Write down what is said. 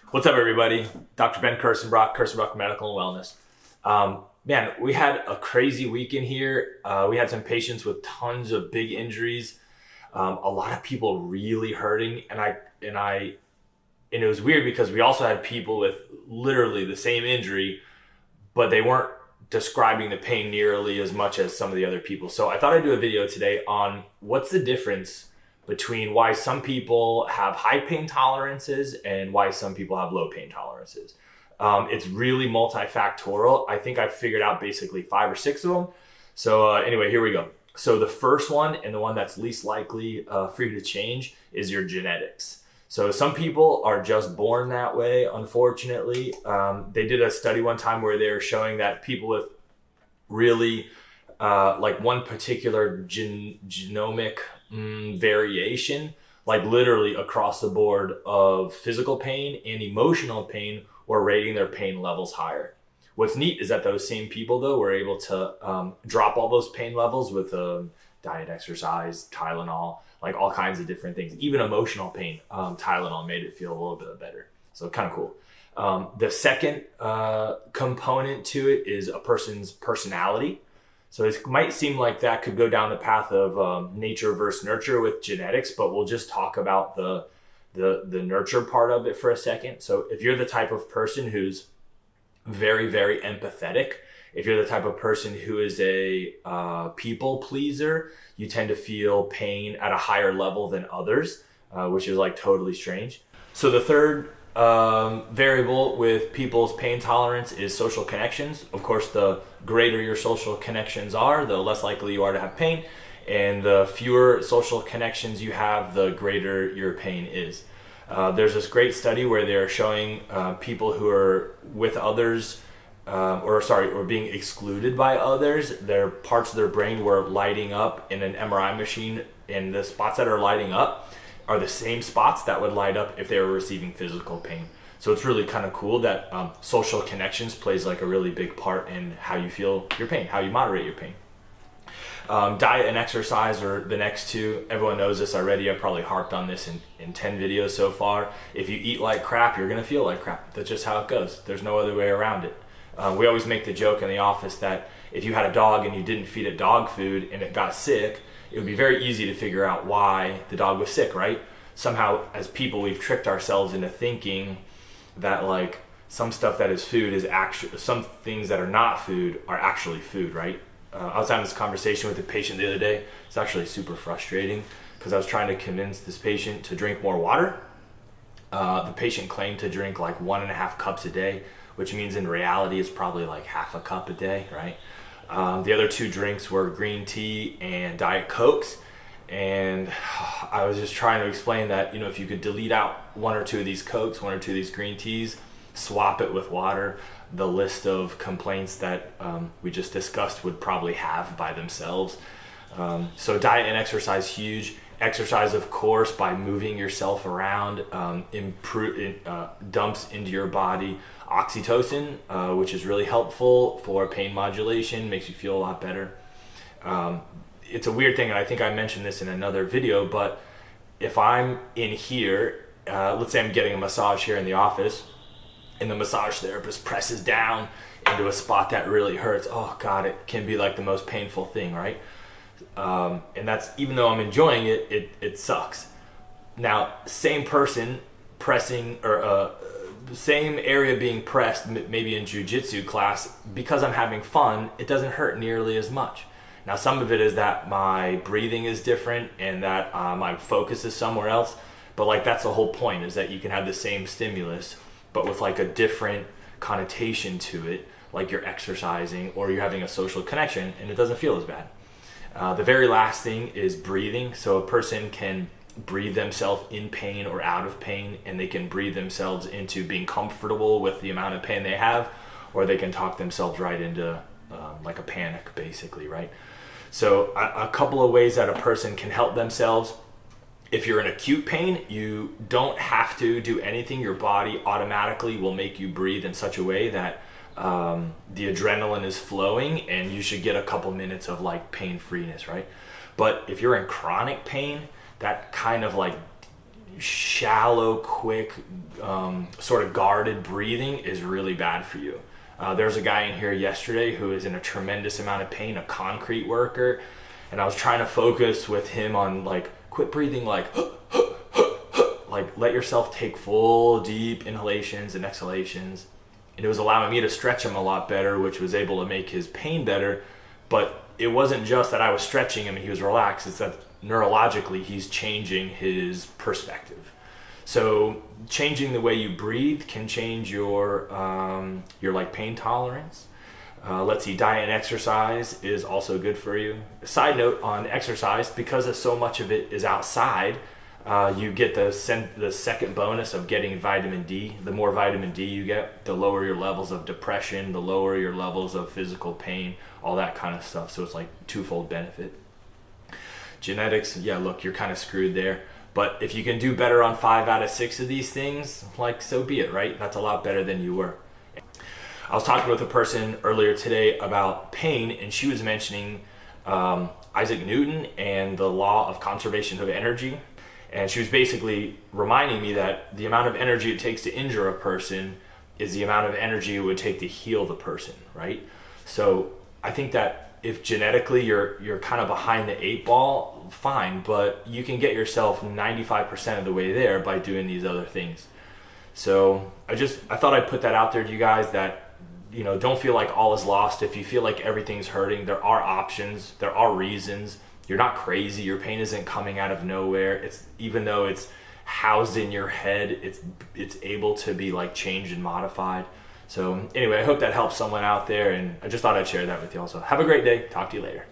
What's up, everybody? Dr. Ben Kersenbrock, Kersenbrock Medical and Wellness. Man, we had a crazy weekend here. We had some patients with tons of big injuries. A lot of people really hurting, and it was weird because we also had people with literally the same injury, but they weren't describing the pain nearly as much as some of the other people. So I thought I'd do a video today on what's the difference between why some people have high pain tolerances and why some people have low pain tolerances. It's really multifactorial. I think I figured out basically 5 or 6 of them. So anyway, here we go. So the first one, and the one that's least likely for you to change, is your genetics. So some people are just born that way, unfortunately. They did a study one time where they were showing that people with really like one particular genomic variation, like literally across the board of physical pain and emotional pain, were rating their pain levels higher. What's neat is that those same people though were able to drop all those pain levels with diet, exercise, Tylenol, like all kinds of different things. Even emotional pain, Tylenol made it feel a little bit better. So kind of cool. The second component to it is a person's personality. So it might seem like that could go down the path of nature versus nurture with genetics, but we'll just talk about the nurture part of it for a second. So if you're the type of person who's very, very empathetic, if you're the type of person who is a people pleaser, you tend to feel pain at a higher level than others, which is like totally strange. So the third variable with people's pain tolerance is social connections. Of course, the greater your social connections are, the less likely you are to have pain, and the fewer social connections you have, the greater your pain is. There's this great study where they're showing people who are with others or being excluded by others, their parts of their brain were lighting up in an MRI machine, and the spots that are lighting up are the same spots that would light up if they were receiving physical pain. So it's really kind of cool that social connections plays like a really big part in how you feel your pain, how you moderate your pain. Diet and exercise are the next two. Everyone knows this already. I've probably harped on this in 10 videos so far. If you eat like crap, you're going to feel like crap. That's just how it goes. There's no other way around it. We always make the joke in the office that if you had a dog and you didn't feed it dog food and it got sick, it would be very easy to figure out why the dog was sick, right? Somehow, as people, we've tricked ourselves into thinking that like some stuff that is food is actually, some things that are not food are actually food, right? I was having this conversation with a patient the other day. It's actually super frustrating because I was trying to convince this patient to drink more water. The patient claimed to drink like 1.5 cups a day, which means in reality it's probably like half a cup a day, right? The other 2 drinks were green tea and Diet Cokes. And I was just trying to explain that, if you could delete out 1 or 2 of these Cokes, 1 or 2 of these green teas, swap it with water, the list of complaints that we just discussed would probably have by themselves. So diet and exercise, huge. Exercise, of course, by moving yourself around, dumps into your body oxytocin, which is really helpful for pain modulation, makes you feel a lot better. It's a weird thing, and I think I mentioned this in another video, but if I'm in here, let's say I'm getting a massage here in the office, and the massage therapist presses down into a spot that really hurts. Oh God, it can be like the most painful thing, right? And that's, even though I'm enjoying it, it sucks. Now, same person pressing, or same area being pressed, maybe in jiu-jitsu class, because I'm having fun, it doesn't hurt nearly as much. Now, some of it is that my breathing is different and that my focus is somewhere else. But like, that's the whole point, is that you can have the same stimulus, but with like a different connotation to it, like you're exercising or you're having a social connection, and it doesn't feel as bad. The very last thing is breathing. So a person can breathe themselves in pain or out of pain, and they can breathe themselves into being comfortable with the amount of pain they have, or they can talk themselves right into like a panic, basically, right? So a couple of ways that a person can help themselves. If you're in acute pain, you don't have to do anything. Your body automatically will make you breathe in such a way that the adrenaline is flowing, and you should get a couple minutes of like pain freeness, right? But if you're in chronic pain, that kind of like shallow, quick, sort of guarded breathing is really bad for you. There's a guy in here yesterday who is in a tremendous amount of pain, a concrete worker, and I was trying to focus with him on like, quit breathing like, like let yourself take full deep inhalations and exhalations. And it was allowing me to stretch him a lot better, which was able to make his pain better. But it wasn't just that I was stretching him and he was relaxed, it's that neurologically he's changing his perspective. So changing the way you breathe can change your like pain tolerance. Let's see, diet and exercise is also good for you. Side note on exercise, because so much of it is outside, you get the second bonus of getting vitamin D. The more vitamin D you get, the lower your levels of depression, the lower your levels of physical pain, all that kind of stuff. So it's like twofold benefit. Genetics, yeah, look, you're kind of screwed there. But if you can do better on 5 out of 6 of these things, like, so be it, right? That's a lot better than you were. I was talking with a person earlier today about pain, and she was mentioning Isaac Newton and the law of conservation of energy. And she was basically reminding me that the amount of energy it takes to injure a person is the amount of energy it would take to heal the person, right? So I think that if genetically you're kind of behind the 8 ball, fine, but you can get yourself 95% of the way there by doing these other things. So I thought I'd put that out there to you guys, that, you know, don't feel like all is lost. If you feel like everything's hurting, there are options, there are reasons. You're not crazy. Your pain isn't coming out of nowhere. It's, even though it's housed in your head, it's able to be like changed and modified. So anyway, I hope that helps someone out there, and I just thought I'd share that with you all. So have a great day. Talk to you later.